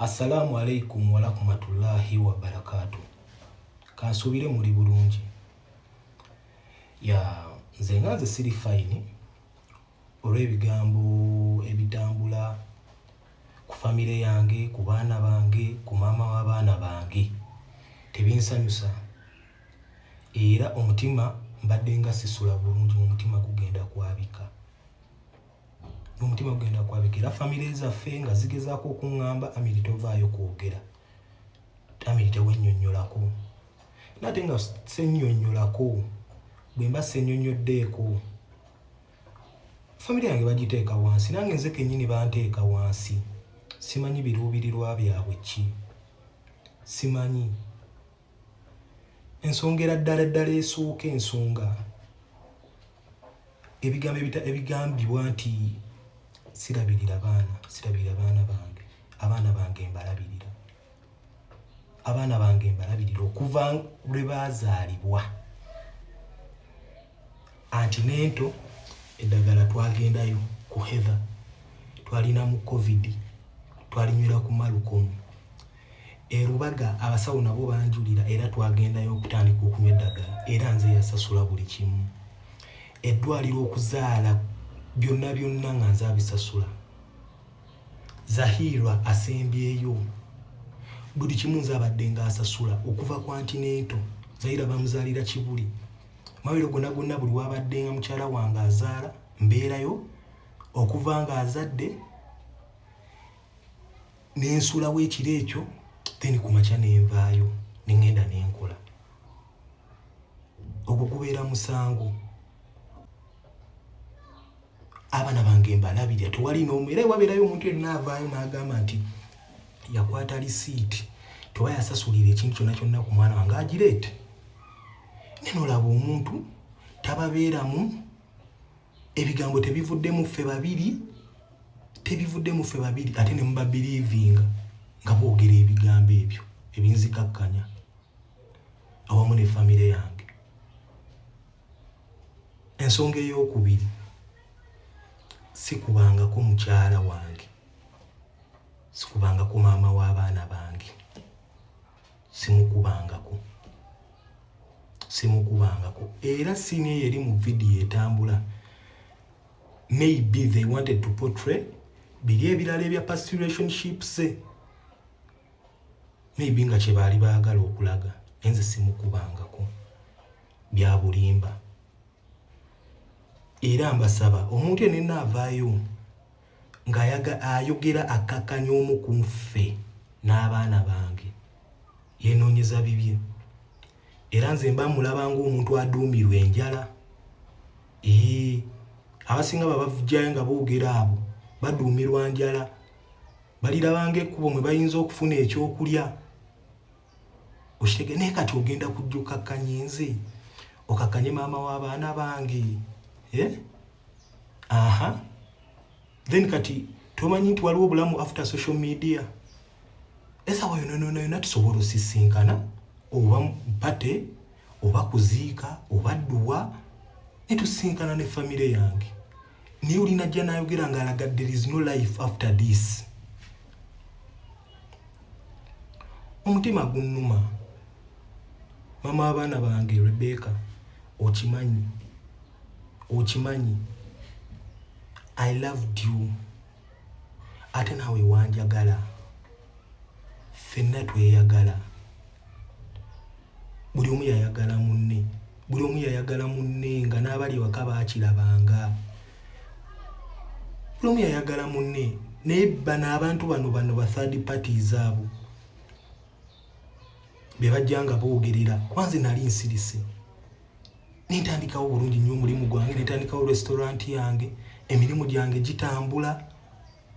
Assalamu alaikum wa rahmatullahi wa barakatuh. Kansubire muri bulungi. Ya nze nganze siri fine olw'ebigambo ebitambula ku family yange, ku baana bange, ku mama w'abaana bange. Tebinsanyusa. Era omutima mbadde nga sisula bulungi, omutima gugenda kwabika. Omutima gugenda kwabika. Era family zaffe nga zigezaako okuŋŋamba Amiri tovaayo kwogera. Amiri tewennyonnyolako. Nate nga sennyonnyolako. Bwe mba sennyonnyoddeeko. Family yange bagiteeka wansi. Nange nze kennyini banteeka wansi. Simanyi biruubirirwa byabwe ki. Simanyi. Ensongera ddala esooka ensonga. Ebigambibwa nti sirabirira baana bange. Abaana bange mbalabirira. Abaana bange mbalabirira okuva lwe baazaalibwa. Anti nento eddagala twagendayo ku Heather. Twalina mu COVID. Twalinywera ku Malukomu. Erubaga abasawo nabo banjulira era twagendayo okutandika okunywa eddagala. Era nze yasasula buli kimu. Eddwaliro okuzaala byonna nga nze abisasula. Zahirwa asembyeyo. Buli kimu nze abadde nga asasula okuva ku antinento. Zahira bamuzaalira Kibuli. Mawiro gonna buli wabadde nga mukyala wange azaala mbeerayo okuva nga azadde n'ensulawo ekiro ekyo then ku makya n'envaayo n'engenda n'enkola. Ogwo gubeera musango. Abaana bange mbalabirira tewali n'omu era wabeerayo omuntu yenna avaayo n'agamba nti yakwata lisiiti toba yasasulira ekintu kyonna ku mwana wange agireete. Neno olaba omuntu tababeeramu ebigambo tebivuddemu ffe babiri ate ne muba believinga nga boogera ebigambo ebyo ebinzikakkanya awamu ne famire yange. Ensonga ey'okubiri, sikubangako mukyala wange, sikubangako maama w'abaana bange, simukubangako era sini eri mu video etambula. Maybe they wanted to portray biri ebirala ebya past relationships, maybe nga kye baali baagala okulaga. Enze simukubangako bya bulimba. Era mbasaba omuntu yenna avaayo nga ayogera akakkanya omu ku ffe n'abaana bange yeenoonyeza bibye. Era nze mba mulaba ng'omuntu aduumirwa enjala. Abasinga babavujjayo nga boogera abo baduumirwa njala. Balirabanga ekkubo mwe bayinza okufuna ekyokulya. Okitege naye kati ogenda kujja okakkanye nze, okakkanye maama w'abaana bange. Then kati tomanyi nti waliwo obulamu after social media. Esaawa yonna tusobola osisinkana oba mpate oba kuziika oba dduwa ne tusinkana ne famire yange. Naye olina ajja n'ayogera ng'alaga there is no life after this. Omutima gunnuma. Mama w'abaana bange Rebecca, okimanyi I loved you. Ate naawe wanjagala. Ffenna tweyagala. Buli omu yayagala munne nga n'abali waka baakirabanga. Buli omu yayagala munne naye bano abantu bano ba third parties abo be bajja nga boogerera. Kwanze nali nsirise. Nintandikawo bulungi nnyo omulimu gwange, nintandikawo restaurant yange, emirimu gyange gitambula,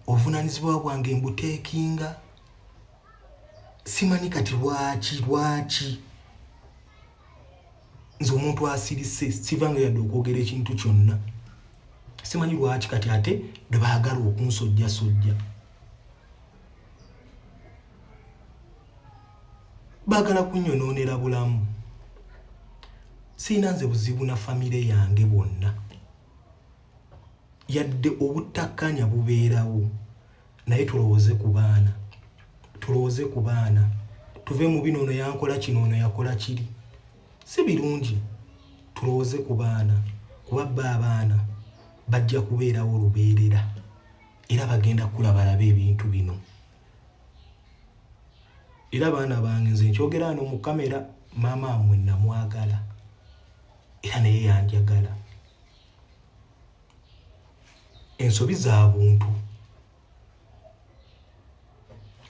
obuvunaanyizibwa bwange mbuteekinga. Simanyi kati lwaki nze omuntu asirise sivanga yadde okwogera ekintu kyonna. Simanyi lwaki kati ate bwe baagala okunsojjasojja. Baagala kunnyonoonera bulamu. Siina nze buzibu na famire yange bonna. Yadde obutakkanya bubeerawo naye tulowooze ku baana. tulowooze ku baana tuve mu bino ono yankola kino ono yakola kiri si birungi tulowooze ku baana kuba abaana bajja kubeerawo olubeerera era bagenda kulabalabe ebintu bino era baana bange nze nkyogera wano mu kamera maama wammwe namwagala era naye yanjagala ensobi za buntu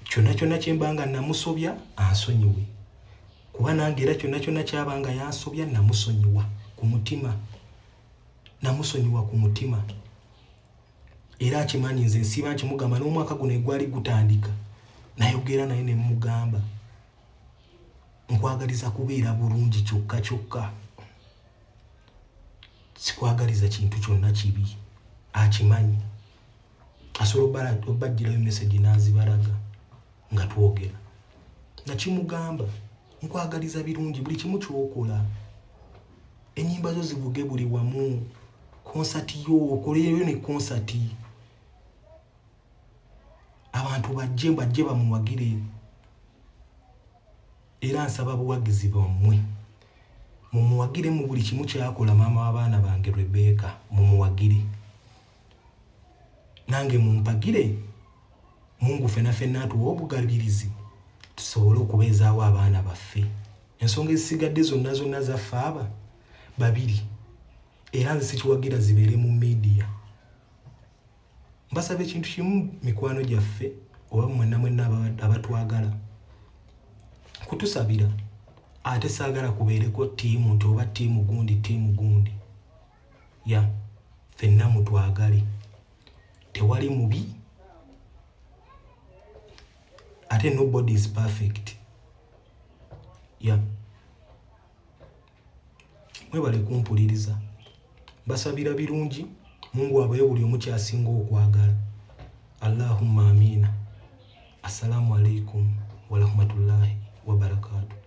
kyonna kyonna kyembanga namusobya ansonyiwe kuba nange era kyonna kyonna kyabanga yansobya namusonyiwa ku mutima era akimanyi nze nsiiba nkimugamba n'omwaka guno egwali gutandika nayogera naye ne mugamba nkwagaliza kubeera bulungi kyokka sikwagaliza kintu kyonna kibi akimanyi asobola obbajjirayo message n'azibalaga nga twogera nakimugamba nkwagaliza birungi buli kimu kyokola ennyimba zo zivuge buli wamu konsati yo okoleyo ne konsati abantu bajje bamuwagire era nsaba buwagizi bwammwe mumuwagire mu buli kimu kyakola maama w'abaana bange Rebecca mumuwagire nange mumpagire Mungu fenna atuwa obugabirizi tusobole okubeezaawo abaana baffe ensonga ezisigadde zonna zaffe aba babiri era nze sikiwagira zibeere mu media mbasaba ekintu kimu mikwano gyaffe oba mwenna abatwagala kutusabira ate saagala kubeereko ttiimu nti oba ttiimu gundi ya ffenna mutwagale tewali mubi ate nobody is perfect ya mwebale kumpuliriza basabira birungi Mungu abaye buli omu kyasinga okwagala Allahumma amina. Assalamu alaikum wa rahmatullahi wa barakatuh.